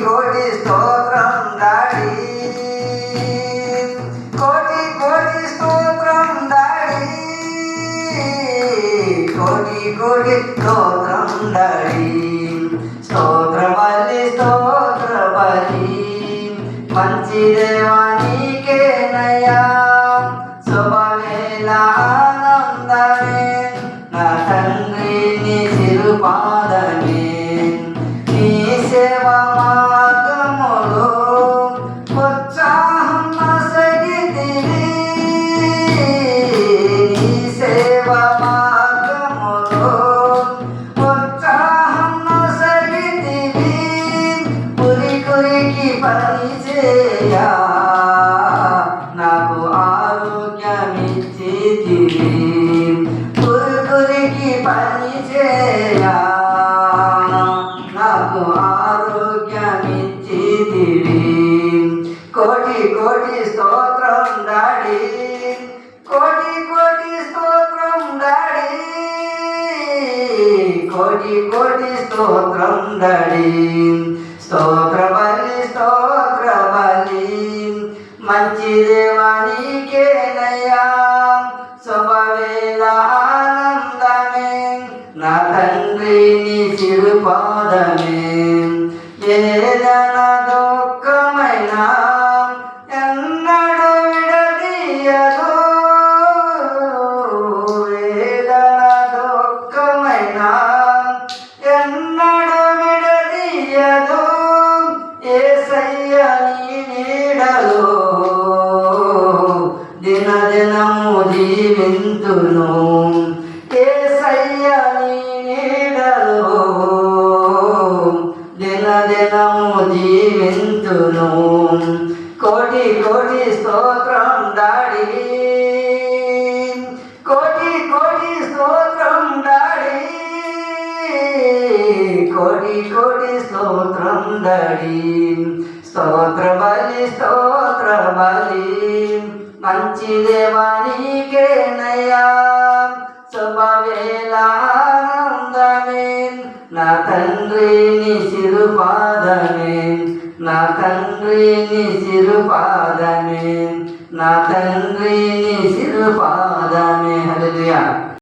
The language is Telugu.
కోటి స్తోత్రం డాడీ, కోటి కోటి స్తోత్రం డాడీ, కోటి కోటి స్తోత్రం డాడీ. స్తోత్ర బలి స్తోత్ర బలి మంచి దేవా నీకేనయ్యా, శుభవేళ ఆనందమే నా తండ్రి నీ సిరుపాదమే. నీ సేవ మార్గములో ఉత్సాహం నొసగితివి, నీ సేవ మార్గములో ఉత్సాహం నొసగితివి. కురికి పని చేయా నాకు ఆరోగ్యమిచ్చితివి, కురికి పని చేయా నాకు ఆరోగ్యమిచ్చితివి. కోటి కోటి స్తోత్రం డాడీ, కోటి కోటి స్తోత్రం డాడీ, కోటి కోటి స్తోత్రం డాడీ. స్తోత్ర బలి స్తోత్ర బలి మంచి దేవా నీకేనయ్యా, శుభవేళ ఆనందమే నా తండ్రి నీ సిరుపాదమే. ఏదైనా దుఃఖమైనా ఎన్నడూ విడదీయదు, ఏదైనా దుఃఖమైనా ఎన్నడూ విడదీయదు. యేసయ్య నీ నీడలో దినదినము జీవింతును, యేసయ్య నీ నీడలో దినదినము జీవింతును. కోటి కోటి స్తోత్రం డాడీ, కోటి కోటి స్తోత్రం డాడీ, కోటి కోటి స్తోత్రం డాడీ. స్తోత్ర బలి స్తోత్ర బలి మంచి దేవా నీకేనయ్యా, శుభవేళ ఆనందమే నా తండ్రి నీ సిరుపాదమే, నా తండ్రి నీ సిరుపాదమే, నా తండ్రి నీ సిరుపాదమే. హల్లెలూయా.